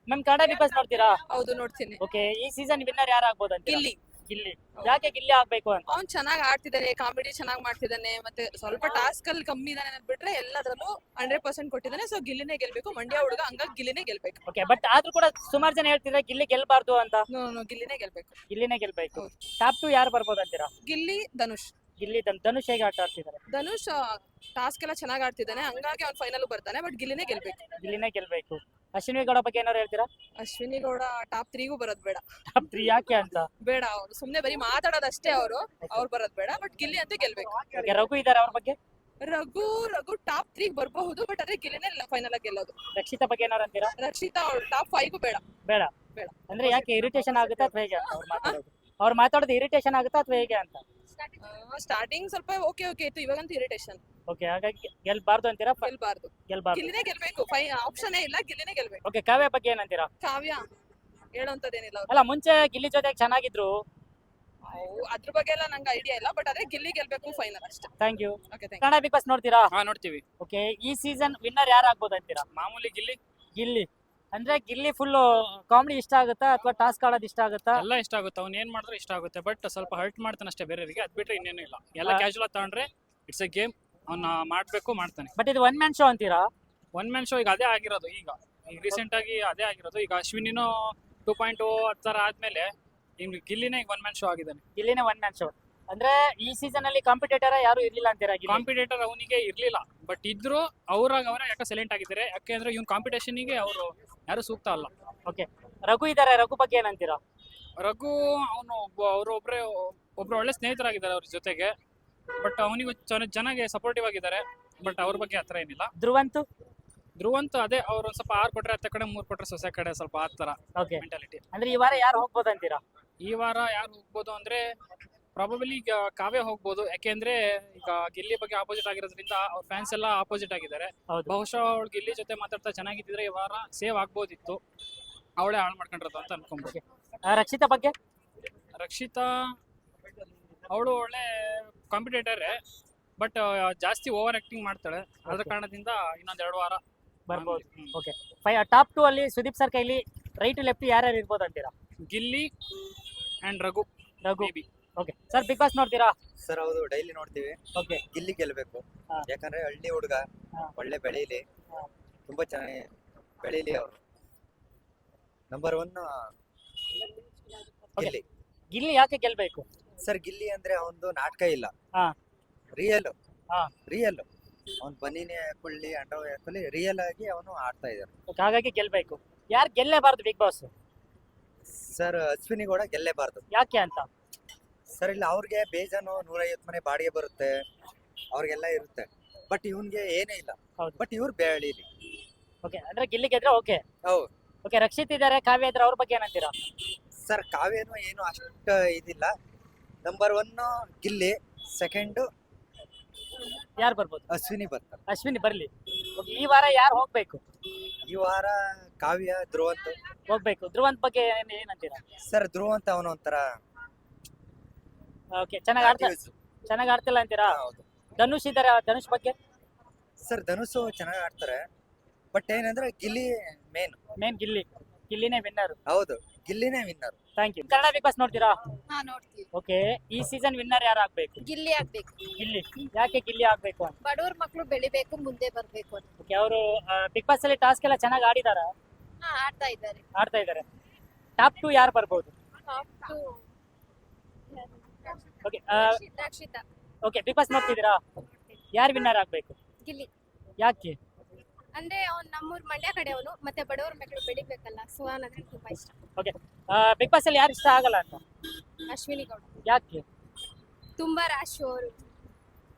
Ma'am Kannada Bigg Boss ನೋಡ್ತೀರಾ? ಹೌದು ನೋಡ್ತೀನಿ. ಓಕೆ, ಈ ಸೀಸನ್ ವಿನ್ನರ್ ಯಾರು ಆಗ್ಬೋದು ಅಂತ? ಗಿಲ್ಲಿ ಗಿಲ್ಲಿ. ಯಾಕೆ ಗಿಲ್ಲಿ ಆಗ್ಬೇಕು ಅಂತ? ಅವ್ನ್ ಚೆನ್ನಾಗ್ ಆಡ್ತಿದ್ದಾನೆ, ಕಾಮಿಡಿ ಚೆನ್ನಾಗ್ ಮಾಡ್ತಿದ್ದಾನೆ, ಮತ್ತೆ ಸ್ವಲ್ಪ ಟಾಸ್ಕ್ ಅಲ್ಲಿ ಕಮ್ಮಿ ಇದಾನೆ ಅಂದ್ಬಿಟ್ರೆ ಎಲ್ಲದರಲ್ಲೂ 100% ಕೊಟ್ಟಿದ್ದಾನೆ. ಸೊ ಗಿಲ್ಲಿನೇ ಗೆಲ್ಬೇಕು, ಮಂಡ್ಯ ಹುಡುಗ, ಹಂಗಾಗಿ ಗಿಲ್ಲಿನೇ ಗೆಲ್ಬೇಕು. ಓಕೆ, ಬಟ್ ಆದ್ರೂ ಕೂಡ ಸುಮಾರು ಜನ ಹೇಳ್ತಿದ್ರೆ ಗಿಲ್ಲಿ ಗೆಲ್ಬಾರ್ದು ಅಂತ. ಗಿಲ್ಲಿನೇ ಗೆಲ್ಬೇಕು. ಗಿಲ್ಲಿನೇ ಗೆಲ್ಬೇಕು. ಹೌದು. ಟಾಪ್ 2 ಯಾರು ಬರ್ಬೋದು ಅಂತೀರಾ? ಗಿಲ್ಲಿ, ಧನುಷ್. ಗಿಲ್ಲಿ ಧನುಷ್ ಹೇಗೆ ಆಟ ಆಡ್ತಿದ್ದಾರೆ? ಧನುಷ್ ಟಾಸ್ಕ್ ಎಲ್ಲ ಚೆನ್ನಾಗ್ ಆಡ್ತಿದ್ದಾನೆ, ಹಂಗಾಗಿ ಅವ್ನ್ ಫೈನಲ್ ಬರ್ತಾನೆ. ಬಟ್ ಗಿಲ್ಲಿನೇ ಗೆಲ್ಬೇಕು. ಗಿಲ್ಲಿನೇ ಗೆಲ್ಬೇಕು. ಅಶ್ವಿನಿ ಗೌಡ ಬಗ್ಗೆ ಏನಾರು ಹೇಳ್ತೀರಾ? ಅಶ್ವಿನಿ ಗೌಡ ಟಾಪ್ 3ಗೂ ಬರೋದ್ ಬೇಡ. ಟಾಪ್ 3 ಯಾಕೆ ಅಂತ? ಬೇಡ, ಅವ್ರು ಸುಮ್ನೆ ಬರೀ ಮಾತಾಡೋದಷ್ಟೇ. ಅವ್ರು ಬರೋದ್ ಬೇಡ. ಬಟ್ ಗಿಲ್ಲಿ ಅಂತೂ ಗೆಲ್ಬೇಕು. Okay, ರಘು ಇದಾರೆ, ಅವ್ರ ಬಗ್ಗೆ? ರಘು ಟಾಪ್ 3 ಬರಬಹುದು, ಬಟ್ ಅದೇ ಗಿಲ್ಲಿನೇ ಫೈನಲ್ ಆಗಿ ಗೆಲ್ಲೋದು. ರಕ್ಷಿತಾ ಬಗ್ಗೆ ಏನಾರು ಅಂತೀರಾ? ರಕ್ಷಿತಾ ಟಾಪ್ 5 ಬೇಡ. ಬೇಡ. ಬೇಡ. ಅಂದ್ರೆ ಯಾಕೆ ಇರಿಟೇಷನ್ ಆಗುತ್ತಾ ಅಥವಾ ಹೇಗೆ ಅವ್ರು ಮಾತಾಡೋದು ಇರಿಟೇಷನ್ ಆಗುತ್ತಾ ಅಥವಾ ಹೇಗೆ ಅಂತ? ಸ್ಟಾರ್ಟಿಂಗ್ ಸ್ವಲ್ಪ ಓಕೆ ಇತ್ತು, ಇವಾಗಂತೂ ಇರಿಟೇಷನ್. ಓಕೆ, ಹಾಗಾಗಿ ಗೆಲ್ಬಾರ್ದು ಅಂತೀರಾ? ಗೆಲ್ಬಾರ್ದು. ಗಿಲ್ಲಿನೇ ಗೆಲ್ಬೇಕು. ಆಪ್ಷನ್ ಇಲ್ಲ, ಗಿಲ್ಲಿನೇ ಗೆಲ್ಬೇಕು. ಓಕೆ, ಕಾವ್ಯ ಬಗ್ಗೆ ಏನಂತೀರಾ? ಕಾವ್ಯ ಹೇಳೋಂತದೇನಿಲ್ಲ. ಅಲ್ಲ, ಮುಂಚೆ ಗಿಲ್ಲಿ ಜೊತೆ ಚೆನ್ನಾಗಿದ್ರು. ಅದ್ರ ಬಗ್ಗೆ ಎಲ್ಲ ನಂಗೆ ಐಡಿಯಾ ಇಲ್ಲ, ಬಟ್ ಅದೇ ಗಿಲ್ಲಿ ಗೆಲ್ಬೇಕು ಫೈನಲ್ ಅಷ್ಟೇ. Thank you. Okay, thank Kannada Bigg Boss ನೋಡ್ತೀರಾ? ಹಾ ನೋಡ್ತೀವಿ. ಓಕೆ, ಈ ಸೀಸನ್ ವಿನ್ನರ್ ಯಾರು ಆಗ್ಬೋದು ಅಂತೀರಾ? ಮಾಮೂಲಿ ಗಿಲ್ಲಿ. ಗಿಲ್ಲಿ ಅಂದ್ರೆ ಗಿಲ್ಲಿ ಫುಲ್ ಕಾಮಿಡಿ ಇಷ್ಟ ಆಗುತ್ತಾ ಅಥವಾ ಟಾಸ್ಕ್ ಆಡೋದು ಇಷ್ಟ ಆಗುತ್ತಾ? ಎಲ್ಲ ಇಷ್ಟ ಆಗುತ್ತೆ, ಅವ್ನು ಏನ್ ಮಾಡಿದ್ರೆ ಇಷ್ಟ ಆಗುತ್ತೆ. ಬಟ್ ಸ್ವಲ್ಪ ಹರ್ಟ್ ಮಾಡ್ತಾನೆ ಅಷ್ಟೇ ಬೇರೆಯವರಿಗೆ, ಅದ್ ಬಿಟ್ರೆ ಇನ್ನೇನು ಇಲ್ಲ. ಎಲ್ಲ ಕ್ಯಾಶುವಲ್ ತಗೊಂಡ್ರೆ ಇಟ್ಸ್ ಎ ಗೇಮ್, ಅವ್ನ ಮಾಡ್ತಾನೆ. ಬಟ್ ಇದು ಒನ್ ಮ್ಯಾನ್ ಶೋ ಅಂತೀರಾ? ಒನ್ ಮ್ಯಾನ್ ಶೋ ಈಗ ಅದೇ ಆಗಿರೋದು. ಈಗ ರೀಸೆಂಟ್ ಆಗಿ ಅದೇ ಆಗಿರೋದು. ಈಗ ಅಶ್ವಿನಿನೂ 2.0 ತರ ಆದ್ಮೇಲೆ ಈಗ ಗಿಲ್ಲಿನೇ ಈಗ ಒನ್ ಮ್ಯಾನ್ ಶೋ ಆಗಿದ್ದಾನೆ. ಗಿಲ್ಲಿನೇ ಒನ್ ಮ್ಯಾನ್ ಶೋ ಅಂದ್ರೆ ಈ ಸೀಸನ್ ಅಲ್ಲಿ ಕಾಂಪಿಟೇಟರ್ ಯಾರು ಇರ್ಲಿಲ್ಲ ಅಂತೀರಾ? ಕಾಂಪಿಟೇಟರ್ ಅವನಿಗೆ ಇರ್ಲಿಲ್ಲ, ಬಟ್ ಇದ್ರು ಅವ್ರಾಗ ಅವರೇ ಯಾಕೆ ಸೈಲೆಂಟ್ ಆಗಿದ್ದಾರೆ? ಯಾಕೆಂದ್ರೆ ಇವ್ನ ಕಾಂಪಿಟೇಷನ್ಗೆ ಅವರು ಯಾರು ಸೂಕ್ತ ಅಲ್ಲ. ಓಕೆ, ರಘು ಇದಾರೆ, ರಘು ಬಗ್ಗೆ ಏನಂತೀರಾ? ರಘು ಅವನು ಒಬ್ರು ಒಳ್ಳೆ ಸ್ನೇಹಿತರಾಗಿದ್ದಾರೆ ಅವ್ರ ಜೊತೆಗೆ. ಬಟ್ ಅವನಿಗೂ ಚೆನ್ನಾಗಿ ಸಪೋರ್ಟಿವ್ ಆಗಿದ್ದಾರೆ. ಬಟ್ ಅವ್ರ ಬಗ್ಗೆ ಹತ್ರ ಏನಿಲ್ಲ. ಧ್ರುವಂತ್ ಅದೇ ಅವ್ರು ಸ್ವಲ್ಪ 6 ಕೊಟ್ರೆ ಅತ್ತ ಕಡೆ 3 ಕೊಟ್ರೆ ಸೊಸೆ ಕಡೆ ಸ್ವಲ್ಪ ಆ ತರ ಮೆಂಟಾಲಿಟಿ. ಅಂದ್ರೆ ಈ ವಾರ ಯಾರು ಹೋಗ್ಬೋದು ಅಂತೀರಾ? ಈ ವಾರ ಯಾರು ಹೋಗ್ಬೋದು ಅಂದ್ರೆ ಪ್ರಾಬಬಲಿ ಈಗ ಕಾವ್ಯ ಹೋಗ್ಬೋದು. ಯಾಕೆಂದ್ರೆ ಈಗ ಗಿಲ್ಲಿ ಬಗ್ಗೆ ಆಪೋಸಿಟ್ ಆಗಿರೋದ್ರಿಂದ ಅವ್ರ ಫ್ಯಾನ್ಸ್ ಎಲ್ಲ ಆಪೋಸಿಟ್ ಆಗಿದ್ದಾರೆ. ಬಹುಶಃ ಅವಳು ಗಿಲ್ಲಿ ಜೊತೆ ಮಾತಾಡ್ತಾ ಚೆನ್ನಾಗಿದ್ರೆ ಈ ವಾರ ಸೇವ್ ಆಗ್ಬೋದಿತ್ತು. ಅವಳೇ ಹಾಳು ಮಾಡ್ಕೊಂಡಿರೋದು ಅಂತ ಅನ್ಕೊಂಬೋದು. ರಕ್ಷಿತಾ ಬಗ್ಗೆ? ರಕ್ಷಿತಾ ಅವಳು ಒಳ್ಳೆ ಕಾಂಪಿಟೇಟರ್, ಬಟ್ ಜಾಸ್ತಿ ಓವರ್ ಆಕ್ಟಿಂಗ್ ಮಾಡ್ತಾಳೆ. ಅದ್ರ ಕಾರಣದಿಂದ ಇನ್ನೊಂದ್ 2 ವಾರ ಬರ್ಬೋದು. ಓಕೆ, ಟಾಪ್ 2 ಅಲ್ಲಿ ಸುದೀಪ್ ಸರ್ ಕೈಲಿ ರೈಟ್ ಲೆಫ್ಟ್ ಯಾರ್ಯಾರು ಇರ್ಬೋದು ಅಂತೀರಾ? Gilli and Raghu. Okay sir, Bigg Boss ನೋಡ್ತೀರಾ? ಸರ್ ಹೌದು, ಡೈಲಿ ನೋಡ್ತೀವಿ. ಓಕೆ, ಗಿಲ್ಲಿ ಗೆಲ್ಬೇಕು. ಯಾಕಂದ್ರೆ ಹಳ್ಳಿ ಹುಡುಗ, ಒಳ್ಳೆ ಬೆಳೀಲಿ, ತುಂಬಾ ಚೆನ್ನಾಗಿ ಬೆಳೀಲಿ. ಅವರು ನಂಬರ್ 1 ಗಿಲ್ಲಿ. ಗಿಲ್ಲಿ ಯಾಕೆ ಗೆಲ್ಬೇಕು ಸರ್? ಗಿಲ್ಲಿ ಅಂದ್ರೆ ಅವನದು ನಾಟಕ ಇಲ್ಲ, ಹಾ. ರಿಯಲ್. ಹಾ. ರಿಯಲ್ ಅವ್ನು ಬನ್ನಿನೇ ಹಾಕೊಳ್ಳಿ, ಅಂಡರ್ ಹಾಕೊಳ್ಳಿ, ರಿಯಲ್ ಆಗಿ ಅವನು ಆಡ್ತಾ ಇದ್ದಾರೆ. ಹಾಗಾಗಿ ಗೆಲ್ಬೇಕು. ಯಾರು ಗೆಲ್ಲೇಬಾರ್ದು ಬಿಗ್ ಬಾಸ್? ಸರ್ ಅಶ್ವಿನಿ ಕೂಡ ಗೆಲ್ಲೇಬಾರ್ದು. ಯಾಕೆ ಅಂತ? ಸರ್ ಇಲ್ಲ, ಅವ್ರಿಗೆ ಬೇಜಾನು 150 ಮನೆ ಬಾಡಿಗೆ ಬರುತ್ತೆ, ಅವ್ರಿಗೆಲ್ಲ ಇರುತ್ತೆ. ಬಟ್ ಇವನ್ಗೆ ಏನೇ ಇಲ್ಲ. ಹೌದು. ಬಟ್ ಇವ್ರು ಬೆಳೀಲಿ. ಓಕೆ, ಅಂದ್ರೆ ಗಿಲ್ಲಿ ಗೆದ್ರೆ ಓಕೆ. ಹೌದು. ಓಕೆ, ರಕ್ಷಿತ್ ಇದಾರೆ, ಕಾವ್ಯ ಇದ್ರೆ ಅವ್ರ ಬಗ್ಗೆ ಏನಂತೀರಾ? ಸರ್ ಕಾವ್ಯನು ಏನು ಅಷ್ಟು ಇದಿಲ್ಲ. ನಂಬರ್ 1 ಗಿಲ್ಲಿ, ಸೆಕೆಂಡ್ ಯಾರು ಬರ್ಬೋದು? ಅಶ್ವಿನಿ ಬರ್ತಾರೆ. ಅಶ್ವಿನಿ ಬರ್ಲಿ. ಓಕೆ, ಈ ವಾರ ಯಾರು ಹೋಗ್ಬೇಕು? ಈ ವಾರ ಕಾವ್ಯ, ಧ್ರುವಂತ್ ಹೋಗ್ಬೇಕು. ಧ್ರುವಂತ್ ಬಗ್ಗೆ ಏನಂತೀರಾ? ಸರ್ ಧ್ರುವಂತ್ ಅವನು ಒಂಥರ ಓಕೆ, ಚೆನ್ನಾಗಿ ಆಡ್ತಿಲ್ಲ ಅಂತೀರಾ? ಹೌದು. ಧನುಷ್ ಇದಾರೆ, ಧನುಷ್ ಬಗ್ಗೆ? ಸರ್ ಧನುಷ್ ಚೆನ್ನಾಗಿ ಆಡ್ತಾರೆ, ಬಟ್ ಏನಂದ್ರೆ ಗಿಲ್ಲಿ ಮೇನ್ ಗಿಲ್ಲಿನೇ ವಿನ್ನರ್. ಹೌದು, ಗಿಲ್ಲಿನೇ winner. Thank you. Kannada Bigg Boss ನೋಡ್ತೀರಾ? ಹಾ ನೋಡ್ತೀವಿ. ಓಕೆ, ಈ ಸೀಸನ್ ವಿನ್ನರ್ ಯಾರು ಆಗ್ಬೇಕು? ಗಿಲ್ಲಿ ಆಗ್ಬೇಕು. ಗಿಲ್ಲಿ. ಯಾಕೆ ಗಿಲ್ಲಿ ಆಗ್ಬೇಕು ಅಂತ? ಬಡವ್ರ ಮಕ್ಳು ಬೆಳಿಬೇಕು, ಮುಂದೆ ಬರ್ಬೇಕು ಅಂತ. ಓಕೆ, ಅವರು ಬಿಗ್ ಬಾಸ್ ಅಲ್ಲಿ ಟಾಸ್ಕ್ ಎಲ್ಲ ಚೆನ್ನಾಗಿ ಆಡಿದಾರ? ಆಡ್ತಾ ಇದ್ದಾರೆ. ಆಡ್ತಾ ಇದಾರೆ. ಟಾಪ್ 2 ಯಾರು ಬರ್ಬೋದು? Okay, Rakshita. Okay, Bigg Boss ನೋಡ್ತಿದ್ದೀರಾ? ಯಾರು ವಿನ್ನರ್ ಆಗ್ಬೇಕು? ಗಿಲ್ಲಿ. ಯಾಕೆ? ಅಂದ್ರೆ ಅವ್ನು ನಮ್ಮೂರ್ ಮಂಡ್ಯ ಕಡೆ ಅವನು, ಮತ್ತೆ ಬಡವ್ರ ಮಕ್ಕಳು ಬೆಳಿಬೇಕಲ್ಲ, ಸೊ ನನಗೆ ತುಂಬಾ ಇಷ್ಟ. ಓಕೆ, ಬಿಗ್ ಬಾಸ್ ಅಲ್ಲಿ ಯಾರು ಇಷ್ಟ ಆಗಲ್ಲ ಅಂತ? ಅಶ್ವಿನಿ ಗೌಡ. ಯಾಕೆ? ತುಂಬಾ ರಾಶಿ ಅವರು,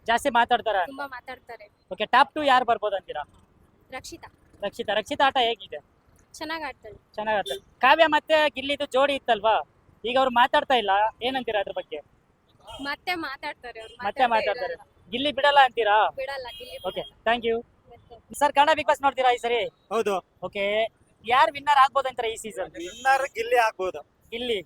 ಜಾಸ್ತಿ ಮಾತಾಡ್ತಾರ? ತುಂಬಾ ಮಾತಾಡ್ತಾರೆ. ಓಕೆ, ಟಾಪ್ 2 ಯಾರು ಬರ್ಬೋದು ಅಂತೀರಾ? ರಕ್ಷಿತಾ. ರಕ್ಷಿತಾ ಆಟ ಹೇಗಿದೆ? ಚೆನ್ನಾಗ್ ಆಡ್ತಾಳೆ. ಚೆನ್ನಾಗಿ ಆಡ್ತಾರೆ. ಕಾವ್ಯ ಮತ್ತೆ ಗಿಲ್ಲಿದು ಜೋಡಿ ಇತ್ತಲ್ವಾ, ಈಗ ಅವ್ರು ಮಾತಾಡ್ತಾ ಇಲ್ಲ, ಏನಂತೀರಾ ಅದ್ರ ಬಗ್ಗೆ? ಮತ್ತೆ ಮಾತಾಡ್ತಾರೆ ಅವ್ರು. ಮತ್ತೆ ಮಾತಾಡ್ತಾರೆ. ಗಿಲ್ಲಿ ಬಿಡಲ್ಲ ಅಂತೀರಾ? ಬಿಡಲ್ಲ Gilli. Okay, thank you. Sir, Kannada Bigg Boss ನೋಡ್ತೀರಾ ಈ ಸರಿ? ಹೌದು. ಓಕೆ, ಯಾರು ವಿನ್ನರ್ ಆಗ್ಬೋದು ಅಂತಾರೆ ಈ ಸೀಸನ್? ವಿನ್ನರ್ ಗಿಲ್ಲಿ ಆಗ್ಬೋದು. ಗಿಲ್ಲಿ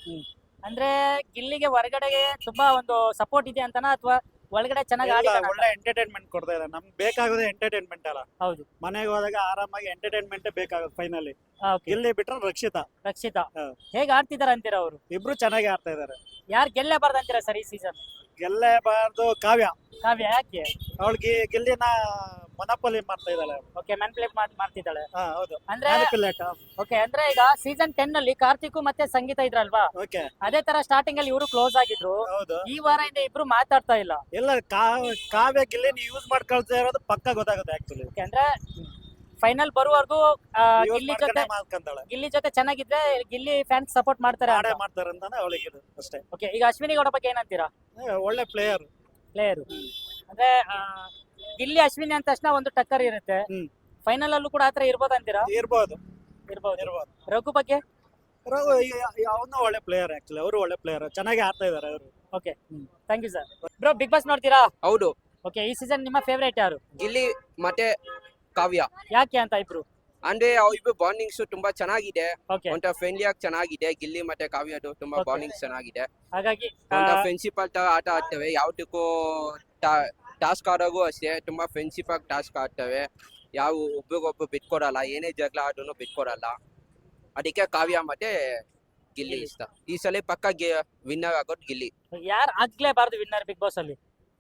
ಅಂದ್ರೆ ಗಿಲ್ಲಿಗೆ ಹೊರಗಡೆಗೆ ತುಂಬಾ ಒಂದು ಸಪೋರ್ಟ್ ಇದೆ ಅಂತನಾ ಅಥವಾ ಒಳಗಡೆ ಚೆನ್ನಾಗಿ ಎಲ್ಲ ಆಡಿದಾನ ಒಳ್ಳೆ ಎಂಟರ್ಟೈನ್ಮೆಂಟ್ ಕೊಡ್ತಾ ಇದ್ದಾರೆ. ನಮ್ಗೆ ಬೇಕಾಗೋದೇ ಎಂಟರ್ಟೈನ್ಮೆಂಟ್ ಅಲ್ಲ. ಹೌದು. ಮನೆಗೆ ಹೋದಾಗ ಆರಾಮಾಗಿ ಎಂಟರ್ಟೈನ್ಮೆಂಟ್ ಬೇಕಾಗುತ್ತೆ ಫೈನಲಿ. ಓಕೆ. ಗಿಲ್ಲಿ ಬಿಟ್ರೆ ರಕ್ಷಿತಾ ರಕ್ಷಿತಾ ಹಾ. ಹೇಗ್ ಆಡ್ತಿದಾರ ಅಂತೀರಾ ಅವರು? ಇಬ್ರು ಚೆನ್ನಾಗಿ ಆಡ್ತಾ ಇದ್ದಾರೆ. ಯಾರು ಗೆಲ್ಲೇಬಾರ್ದು ಅಂತೀರಾ ಸರ್ ಈ ಸೀಸನ್? ಗೆಲ್ಲೇಬಾರ್ದು ಕಾವ್ಯ. ಕಾವ್ಯ ಯಾಕೆ? ಅವಳಿಗೆ ಗಿಲ್ಲಿನ ಮೊನಪೊಲಿ ಮಾಡ್ತಾ ಇದ್ದಾಳೆ. ಓಕೆ, ಮ್ಯಾನ್ಪ್ಲೇಟ್ ಮಾಡ್ತಿದ್ದಾಳೆ. ಹಾ ಹೌದು. ಅಂದ್ರೆ ಮ್ಯಾನಿಪುಲೇಟ್. ಓಕೆ, ಅಂದ್ರೆ ಈಗ ಸೀಸನ್ 10 ಅಲ್ಲಿ ಕಾರ್ತಿಕ್ ಮತ್ತೆ ಸಂಗೀತ ಇದ್ರಲ್ವಾ, ಓಕೆ ಅದೇ ತರ ಸ್ಟಾರ್ಟಿಂಗ್ ಅಲ್ಲಿ ಇವರು ಕ್ಲೋಸ್ ಆಗಿದ್ರು. ಹೌದು. ಈ ವಾರದಿಂದ ಇಬ್ರು ಮಾತಾಡ್ತಾ ಇಲ್ಲ. ಎಲ್ಲ ಕಾವ್ಯ ಗಿಲ್ಲಿನ ಯೂಸ್ ಮಾಡ್ಕೊಳ್ತಾ ಇರೋದು ಪಕ್ಕ ಗೊತ್ತಾಗುತ್ತೆ ಆಕ್ಚುಲಿ. Okay, ಅಂದ್ರೆ ಫೈನಲ್ ಬರುವವರೆಗೂ ಗಿಲ್ಲಿ ಜೊತೆ ಚೆನ್ನಾಗಿದ್ರೆ ಗಿಲ್ಲಿ ಫ್ಯಾನ್ಸ್ ಸಪೋರ್ಟ್ ಮಾಡ್ತಾರೆ. ಮಾಡ್ತಾರೆ ಅಂತಾನೆ ಅವಳಿಗೆ ಇದು ಅಷ್ಟೇ. ಓಕೆ, ಈಗ ಅಶ್ವಿನಿ ಗೌಡ ಬಗ್ಗೆ ಏನಂತೀರಾ? ಒಳ್ಳೆ ಪ್ಲೇಯರ್. ಅಂದ್ರೆ ಗಿಲ್ಲಿ ಅಶ್ವಿನಿ ಅಂದ ತಕ್ಷಣ ಒಂದು ಟಕ್ಕರ್ ಇರುತ್ತೆ. ಫೈನಲ್ ಅಲ್ಲೂ ಕೂಡ ಆತರ ಇರ್ಬೋದು ಅಂತೀರಾ? ಇರ್ಬೋದು. ರಘು ಬಗ್ಗೆ? ಅವನು ಒಳ್ಳೆ ಪ್ಲೇಯರ್ ಆಕ್ಚುಲಿ. ಅವರು ಒಳ್ಳೆ ಪ್ಲೇಯರ್, ಚೆನ್ನಾಗಿ ಆಡ್ತಾ ಇದಾರೆ ಅವರು. Okay, thank you sir. Bro, Bigg Boss ನೋಡ್ತೀರಾ? ಹೌದು. ಓಕೆ, ಈ ಸೀಸನ್ ನಿಮ್ಮ ಫೇವರೇಟ್ ಯಾರು? ಗಿಲ್ಲಿ ಮತ್ತೆ ಕಾವ್ಯ. ಯಾಕೆ ಅಂತ ಇಬ್ರು? ಅಂದ್ರೆ ಅವ್ರಿಬ್ರು ಬಾಂಡಿಂಗ್ಸ್ ತುಂಬಾ ಚೆನ್ನಾಗಿದೆ. ಓಕೆ, ಒಂಥರ ಫ್ರೆಂಡ್ಲಿ ಆಗಿ ಚೆನ್ನಾಗಿದೆ. ಗಿಲ್ಲಿ ಮತ್ತೆ ಕಾವ್ಯದು ತುಂಬಾ Okay. ಬಾಂಡಿಂಗ್ಸ್ ಚೆನ್ನಾಗಿದೆ. ಹಾಗಾಗಿ ಒಂಥರ ಫ್ರೆಂಡ್ಶಿಪ್ ತರ ಆಟ ಆಡ್ತವೆ. ಯಾವ್ದಕ್ಕೂ ಟಾಸ್ಕ್ ಆಡೋಗೂ ಅಷ್ಟೇ ತುಂಬಾ ಫ್ರೆಂಡ್ಶಿಪ್ ಆಗಿ ಟಾಸ್ಕ್ ಆಡ್ತವೆ. ಯಾವ ಒಬ್ರಿಗೊಬ್ರು ಬಿಟ್ಕೊಡಲ್ಲ, ಏನೇ ಜಗಳ ಆದ್ರೂ ಬಿಟ್ಕೊಡಲ್ಲ. ಅದಕ್ಕೆ ಕಾವ್ಯ ಮತ್ತೆ ಗಿಲ್ಲಿ ಇಷ್ಟ. ಈ ಸಲ ಪಕ್ಕ ವಿನ್ನರ್ ಆಗೋದು ಗಿಲ್ಲಿ. ಯಾರು ಆಗ್ಲೇಬಾರ್ದು ವಿನ್ನರ್ ಬಿಗ್ ಬಾಸ್ ಅಲ್ಲಿ?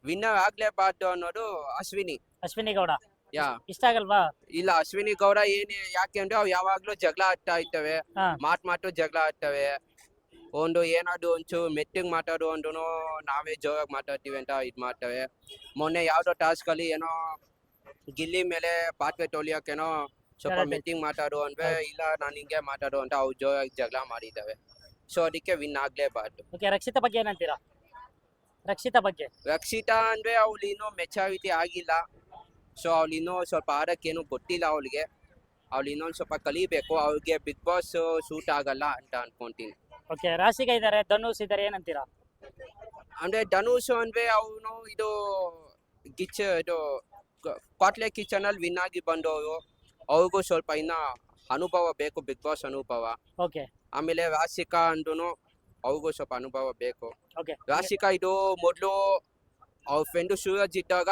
ವಿನ್ನರ್ ಆಗ್ಲೇಬಾರ್ದು ಅನ್ನೋದು ಅಶ್ವಿನಿ ಗೌಡ. ಯಾ ಇಷ್ಟ ಆಗಲ್ವಾ? ಇಲ್ಲ, ಅಶ್ವಿನಿ ಗೌಡ ಯಾಕೆ ಅಂದ್ರೆ ಅವ್ ಯಾವಾಗ್ಲೂ ಜಗಳ ಆಡ್ತಾ ಇರ್ತವೆ. ಹಾ. ಮಾತು ಜಗಳ ಆಡ್ತವೆ. ಏನಾದ್ರು ಒಂಚೂರು ಮೆಟ್ಟಿಗೆ ಮಾತಾಡು ಅಂದ್ರೂ ನಾವೇ ಜೋರಾಗಿ ಮಾತಾಡ್ತೀವಿ ಅಂತ ಇದ್ ಮಾಡ್ತವೆ. ಮೊನ್ನೆ ಯಾವ್ದೋ ಟಾಸ್ಕ್ ಅಲ್ಲಿ ಏನೋ ಗಿಲ್ಲಿ ಮೇಲೆ ಪಾತ್ರೆ ತೊಳಿಯೋಕೇನೋ ಸ್ವಲ್ಪ ಗಲಾಟೆ. ಮೆಟ್ಟಿಗೆ ಮಾತಾಡು ಅಂದ್ರೆ ಇಲ್ಲ ನಾನು ಹಿಂಗೆ ಮಾತಾಡು ಅಂತ ಅವು ಜೋರಾಗಿ ಜಗಳ ಮಾಡಿದ್ದಾವೆ. ಸೊ ಅದಕ್ಕೆ ವಿನ್ ಆಗ್ಲೇಬಾರ್ದು. ಓಕೆ, ರಕ್ಷಿತಾ ಬಗ್ಗೆ ಏನಂತೀರಾ? ರಕ್ಷಿತಾ ಬಗ್ಗೆ ರಕ್ಷಿತಾ ಅಂದ್ರೆ ಅವಳು ಇನ್ನೂ ಮೆಚಾರಿಟಿ ಆಗಿಲ್ಲ. ಸೊ ಅವಳು ಇನ್ನೂ ಸ್ವಲ್ಪ ಆಡಕ್ಕೇನು ಗೊತ್ತಿಲ್ಲ. ಅವಳಿಗೆ ಇನ್ನೊಂದು ಸ್ವಲ್ಪ ಕಲಿಬೇಕು. ಅವ್ರಿಗೆ ಬಿಗ್ ಬಾಸ್ ಸೂಟ್ ಆಗಲ್ಲ ಅಂತ ಅನ್ಕೊಂತೀನಿ. ಓಕೆ, ರಾಶಿಕಾ ಇದಾರೆ, ಧನುಷ್ ಇದಾರೆ, ಏನಂತೀರಾ? ಅಂದ್ರೆ ಧನುಷ್ ಅಂದ್ರೆ ಅವನು ಇದು ಕ್ವಾಟ್ಲೆ ಕಿಚನ್ ಅಲ್ಲಿ ವಿನ್ ಆಗಿ ಬಂದವರು. ಅವ್ರಿಗೂ ಸ್ವಲ್ಪ ಇನ್ನ ಅನುಭವ ಬೇಕು, ಬಿಗ್ ಬಾಸ್ ಅನುಭವ. ಓಕೆ, ಆಮೇಲೆ ರಾಶಿಕಾ ಅಂದ್ರೂ ಅವ್ರಿಗೂ ಸ್ವಲ್ಪ ಅನುಭವ ಬೇಕು. ಓಕೆ, ರಾಶಿಕಾ ಇದು ಮೊದ್ಲು ಅವ್ರ ಫ್ರೆಂಡು ಸೂರಜ್ ಇದ್ದಾಗ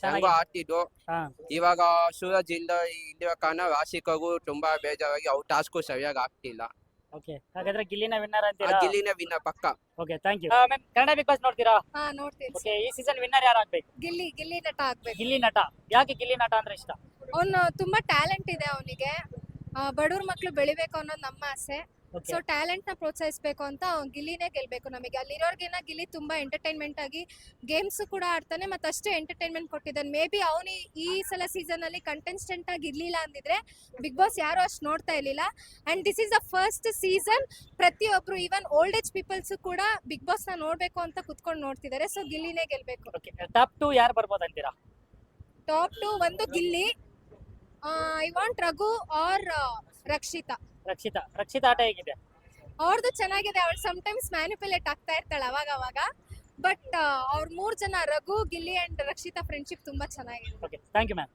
ಹೆಂಗೋ ಆಡ್ತಿದ್ರು. ಹಾ. ಇವಾಗ ಸೂರಜ್ ಇಲ್ಲಿರೋ ಕಾರಣ ರಾಶಿಕಾಗೂ ತುಂಬಾ ಬೇಜಾರಾಗಿ ಅವ್ರ ಟಾಸ್ಕು ಸರಿಯಾಗಿ ಆಗ್ತಿಲ್ಲ. ಓಕೆ, ಹಾಗಾದ್ರೆ ಗಿಲ್ಲಿನ ವಿನ್ನರ್ ಆ ಅಂತೀರಾ? ಗಿಲ್ಲಿನೇ ವಿನ್ನರ್ ಪಕ್ಕ. Okay, thank you. Ma'am, Kannada Bigg Boss ನೋಡ್ತೀರಾ? ಹಾ, ನೋಡ್ತೀನಿ. ಓಕೆ, ಈ ಸೀಸನ್ ವಿನ್ನರ್ ಯಾರು ಆಗ್ಬೇಕು? ಗಿಲ್ಲಿ ನಟ ಆಗ್ಬೇಕು. ಗಿಲ್ಲಿ ನಟ. ಯಾಕೆ ಗಿಲ್ಲಿ ನಟ ಅಂದ್ರೆ ಇಷ್ಟ? ಅವ್ನು ತುಂಬಾ ಟ್ಯಾಲೆಂಟ್ ಇದೆ ಅವನಿಗೆ. ಬಡವ್ರ ಮಕ್ಳು ಬೆಳಿಬೇಕು ಅನ್ನೋದು ನಮ್ಮ ಆಸೆ. ಓಕೆ, ಸೊ ಟ್ಯಾಲೆಂಟ್ ನ ಪ್ರೋತ್ಸಾಹಿಸಬೇಕು ಅಂತ ಅವ್ನು ಗಿಲ್ಲಿನೇ ಗೆಲ್ಬೇಕು. ನಮಗೆ ಅಲ್ಲಿರೋರ್ಗಿನ ಗಿಲ್ಲಿ ತುಂಬಾ ಎಂಟರ್ಟೈನ್ಮೆಂಟ್ ಆಗಿ ಗೇಮ್ಸ್ ಕೂಡ ಆಡ್ತಾನೆ, ಮತ್ತೆ ಅಷ್ಟೇ ಎಂಟರ್ಟೈನ್ಮೆಂಟ್ ಕೊಟ್ಟಿದ್ದಾನೆ. ಮೇ ಬಿ ಅವನು ಈ ಸಲ ಸೀಸನ್ ಅಲ್ಲಿ ಕಂಟೆಸ್ಟೆಂಟ್ ಆಗಿ ಇರ್ಲಿಲ್ಲ ಅಂದಿದ್ರೆ ಬಿಗ್ ಬಾಸ್ ಯಾರು ಅಷ್ಟು ನೋಡ್ತಾ ಇರ್ಲಿಲ್ಲ. And this is the first season. ಪ್ರತಿಯೊಬ್ರು ಈವನ್ ಓಲ್ಡ್ ಏಜ್ ಪೀಪಲ್ಸ್ ಕೂಡ ಬಿಗ್ ಬಾಸ್ ನ ನೋಡ್ಬೇಕು ಅಂತ ಕುತ್ಕೊಂಡು ನೋಡ್ತಿದ್ದಾರೆ. ಸೊ ಗಿಲ್ಲಿನೇ ಗೆಲ್ಬೇಕು. ಓಕೆ, ಟಾಪ್ 2 ಯಾರು ಬರ್ಬೋದು ಅಂತೀರಾ? ಟಾಪ್ 2 ಒಂದು Gilli. I want Raghu or Rakshita. Rakshita ಆಟ ಹೇಗಿದೆ? ಅವ್ರದ್ದು ಚೆನ್ನಾಗಿದೆ. ಅವಳು ಸಮ್ಟೈಮ್ಸ್ ಮ್ಯಾನಿಪುಲೇಟ್ ಆಗ್ತಾ ಇರ್ತಾಳೆ ಅವಾಗ. ಬಟ್ ಅವ್ರ 3 ಜನ ರಘು, ಗಿಲ್ಲಿ ಅಂಡ್ ರಕ್ಷಿತಾ ಫ್ರೆಂಡ್ಶಿಪ್ ತುಂಬಾ ಚೆನ್ನಾಗಿದೆ. Okay, thank you ma'am.